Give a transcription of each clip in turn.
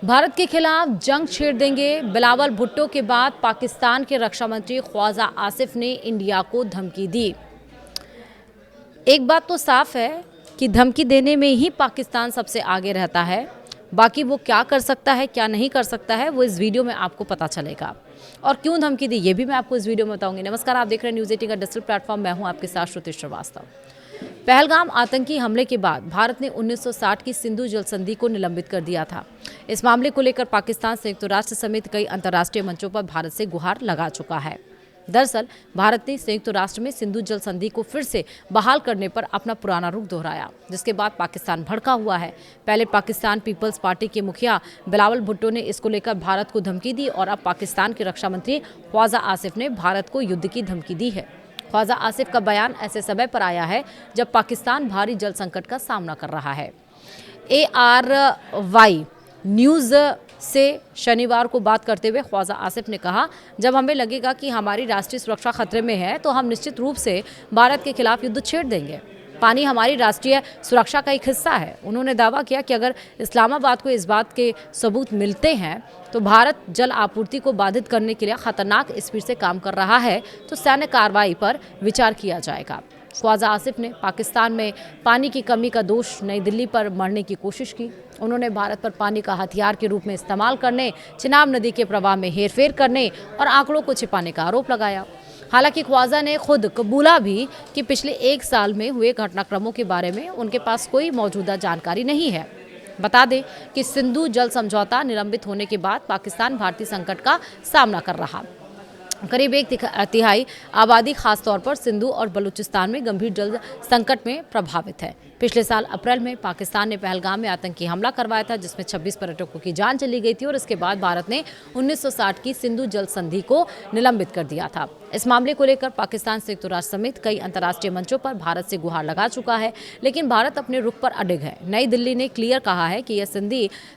भारत के खिलाफ जंग छेड़ देंगे। बिलावल भुट्टो के बाद पाकिस्तान के रक्षा मंत्री ख्वाजा आसिफ ने इंडिया को धमकी दी। एक बात तो साफ है कि धमकी देने में ही पाकिस्तान सबसे आगे रहता है। बाकी वो क्या कर सकता है, क्या नहीं कर सकता है, वो इस वीडियो में आपको पता चलेगा। और क्यों धमकी दी, ये भी मैं आपको इस वीडियो में बताऊंगी। नमस्कार, आप देख रहे हैं न्यूज़ 18 का डिजिटल प्लेटफॉर्म। मैं हूं आपके साथ श्रुति श्रीवास्तव। पहलगाम आतंकी हमले के बाद भारत ने 1960 की सिंधु जल संधि को निलंबित कर दिया था। इस मामले को लेकर पाकिस्तान संयुक्त राष्ट्र समेत कई अंतर्राष्ट्रीय मंचों पर भारत से गुहार लगा चुका है। दरअसल भारत ने संयुक्त राष्ट्र में सिंधु जल संधि को फिर से बहाल करने पर अपना पुराना रुख दोहराया, जिसके बाद पाकिस्तान भड़का हुआ है। पहले पाकिस्तान पीपल्स पार्टी के मुखिया बिलावल भुट्टो ने इसको लेकर भारत को धमकी दी और अब पाकिस्तान के रक्षा मंत्री ख्वाजा आसिफ ने भारत को युद्ध की धमकी दी है। ख्वाजा आसिफ का बयान ऐसे समय पर आया है जब पाकिस्तान भारी जल संकट का सामना कर रहा है। ARY न्यूज़ से शनिवार को बात करते हुए ख्वाजा आसिफ ने कहा, जब हमें लगेगा कि हमारी राष्ट्रीय सुरक्षा खतरे में है तो हम निश्चित रूप से भारत के खिलाफ युद्ध छेड़ देंगे। पानी हमारी राष्ट्रीय सुरक्षा का एक हिस्सा है। उन्होंने दावा किया कि अगर इस्लामाबाद को इस बात के सबूत मिलते हैं तो भारत जल आपूर्ति को बाधित करने के लिए खतरनाक स्पीड से काम कर रहा है तो सैन्य कार्रवाई पर विचार किया जाएगा। ख्वाजा आसिफ ने पाकिस्तान में पानी की कमी का दोष नई दिल्ली पर मढ़ने की कोशिश की। उन्होंने भारत पर पानी का हथियार के रूप में इस्तेमाल करने, चिनाब नदी के प्रवाह में हेरफेर करने और आंकड़ों को छिपाने का आरोप लगाया। हालांकि ख्वाजा ने खुद कबूला भी कि पिछले एक साल में हुए घटनाक्रमों के बारे में उनके पास कोई मौजूदा जानकारी नहीं है। बता दें कि सिंधु जल समझौता निलंबित होने के बाद पाकिस्तान भारतीय संकट का सामना कर रहा। करीब एक तिहाई आबादी खासतौर पर सिंधु और बलूचिस्तान में गंभीर जल संकट में प्रभावित है। पिछले साल अप्रैल में पाकिस्तान ने पहलगाम में आतंकी हमला करवाया था, जिसमें 26 पर्यटकों की जान चली गई थी और इसके बाद भारत ने 1960 की सिंधु जल संधि को निलंबित कर दिया था। इस मामले को लेकर पाकिस्तान संयुक्त राष्ट्र समेत कई अंतर्राष्ट्रीय मंचों पर भारत से गुहार लगा चुका है, लेकिन भारत अपने रुख पर अडिग है। नई दिल्ली ने क्लियर कहा है कि यह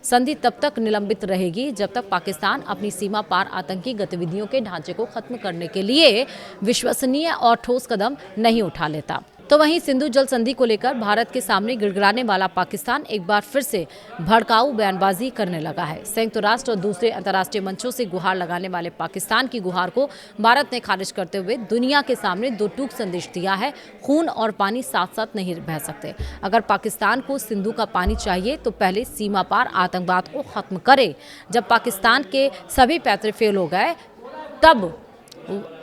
संधि तब तक निलंबित रहेगी जब तक पाकिस्तान अपनी सीमा पार आतंकी गतिविधियों के ढांचे को खत्म करने के लिए विश्वसनीय और ठोस कदम नहीं उठा लेता। तो वहीं सिंधु जल संधि को लेकर भारत के सामने गिड़गिड़ाने वाला पाकिस्तान एक बार फिर से भड़काऊ बयानबाजी करने लगा है। संयुक्त राष्ट्र और दूसरे अंतर्राष्ट्रीय मंचों से गुहार लगाने वाले पाकिस्तान की गुहार को भारत ने खारिज करते हुए दुनिया के सामने दो टूक संदेश दिया है। खून और पानी साथ साथ नहीं बह सकते। अगर पाकिस्तान को सिंधु का पानी चाहिए तो पहले सीमा पार आतंकवाद को खत्म करे। जब पाकिस्तान के सभी पैतरे फेल हो गए तब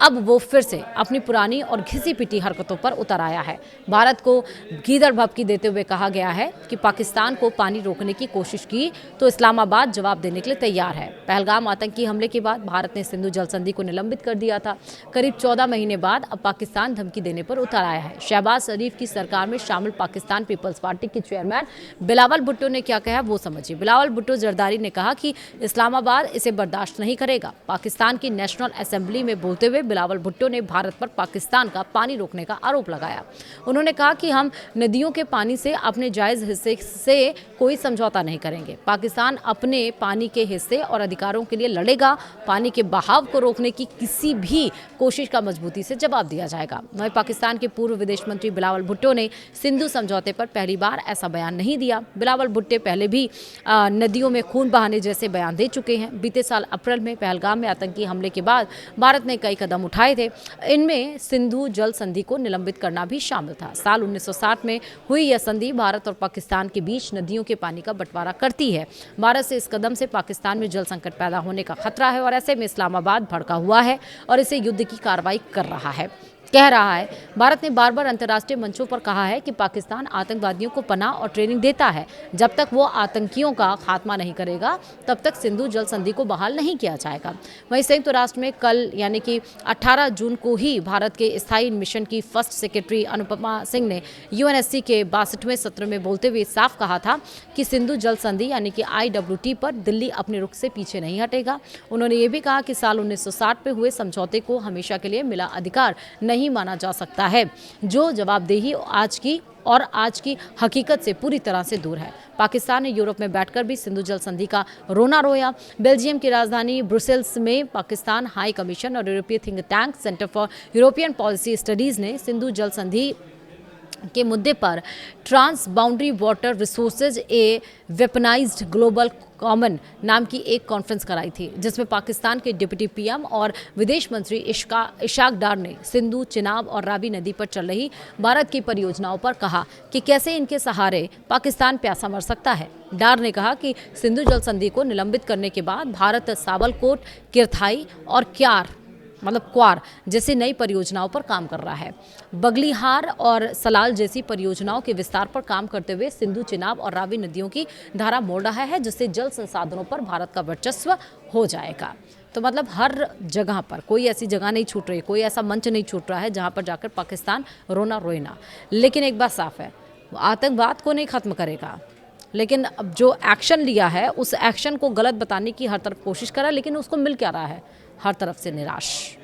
अब वो फिर से अपनी पुरानी और घिसी पिटी हरकतों पर उतर आया है। भारत को गीदड़ भभकी देते हुए कहा गया है कि पाकिस्तान को पानी रोकने की कोशिश की तो इस्लामाबाद जवाब देने के लिए तैयार है। पहलगाम आतंकी हमले के बाद भारत ने सिंधु जल संधि को निलंबित कर दिया था। करीब 14 महीने बाद अब पाकिस्तान धमकी देने पर उतर आया है। शहबाज शरीफ की सरकार में शामिल पाकिस्तान पीपल्स पार्टी के चेयरमैन बिलावल भुट्टो ने क्या कहा वो समझिए। बिलावल भुट्टो जरदारी ने कहा कि इस्लामाबाद इसे बर्दाश्त नहीं करेगा। पाकिस्तान की नेशनल असेंबली में बोलते हुए बिलावल भुट्टो ने भारत पर पाकिस्तान का पानी रोकने का आरोप लगाया। उन्होंने कहा कि हम नदियों के पानी से अपने जायज हिस्से से कोई समझौता नहीं करेंगे। पाकिस्तान अपने पानी के हिस्से और अधिकारों के लिए लड़ेगा। पानी के बहाव को रोकने की किसी भी कोशिश का मजबूती से जवाब दिया जाएगा। वहीं पाकिस्तान के पूर्व विदेश मंत्री बिलावल भुट्टो ने सिंधु समझौते पर पहली बार ऐसा बयान नहीं दिया। बिलावल भुट्टो पहले भी नदियों में खून बहाने जैसे बयान दे चुके हैं। बीते साल अप्रैल में पहलगाम में आतंकी हमले के बाद भारत ने कई कदम उठाए थे। इनमें सिंधु जल संधि को निलंबित करना भी शामिल था। साल 1960 में हुई यह संधि भारत और पाकिस्तान के बीच नदियों के पानी का बंटवारा करती है। भारत से इस कदम से पाकिस्तान में जल संकट पैदा होने का खतरा है और ऐसे में इस्लामाबाद भड़का हुआ है और इसे युद्ध की कार्रवाई कर रहा है, कह रहा है। भारत ने बार बार अंतर्राष्ट्रीय मंचों पर कहा है कि पाकिस्तान आतंकवादियों को पनाह और ट्रेनिंग देता है। जब तक वो आतंकियों का खात्मा नहीं करेगा तब तक सिंधु जल संधि को बहाल नहीं किया जाएगा। वहीं संयुक्त राष्ट्र में कल यानी कि 18 जून को ही भारत के स्थायी मिशन की फर्स्ट सेक्रेटरी अनुपमा सिंह ने UNSC के 62वें सत्र में बोलते हुए साफ कहा था कि सिंधु जल संधि यानी कि IWT पर दिल्ली अपने रुख से पीछे नहीं हटेगा। उन्होंने ये भी कहा कि साल 1960 में हुए समझौते को हमेशा के लिए मिला अधिकार नहीं माना जा सकता है, जो जवाबदेही आज की हकीकत से पूरी तरह से दूर है। पाकिस्तान ने यूरोप में बैठकर भी सिंधु जल संधि का रोना रोया। बेल्जियम की राजधानी ब्रुसेल्स में पाकिस्तान हाई कमीशन और यूरोपीय think tank centre for European policy studies ने सिंधु जल संधि के मुद्दे पर ट्रांस बाउंड्री वाटर रिसोर्सेज ए वेपनाइज्ड ग्लोबल कॉमन नाम की एक कॉन्फ्रेंस कराई थी, जिसमें पाकिस्तान के डिप्टी पीएम और विदेश मंत्री इशाक डार ने सिंधु, चिनाब और रावी नदी पर चल रही भारत की परियोजनाओं पर कहा कि कैसे इनके सहारे पाकिस्तान प्यासा मर सकता है। डार ने कहा कि सिंधु जल संधि को निलंबित करने के बाद भारत साबलकोट, किरथाई और क्वार जैसी नई परियोजनाओं पर काम कर रहा है। बगलीहार और सलाल जैसी परियोजनाओं के विस्तार पर काम करते हुए सिंधु, चिनाब और रावी नदियों की धारा मोड़ रहा है, जिससे जल संसाधनों पर भारत का वर्चस्व हो जाएगा। तो मतलब हर जगह पर कोई ऐसी जगह नहीं छूट रही, कोई ऐसा मंच नहीं छूट रहा है जहां पर जाकर पाकिस्तान रोना रोए ना। लेकिन एक बात साफ है, आतंकवाद को नहीं खत्म करेगा, लेकिन अब जो एक्शन लिया है उस एक्शन को गलत बताने की हर तरफ कोशिश करा, लेकिन उसको मिल क्या रहा है? हर तरफ से निराश।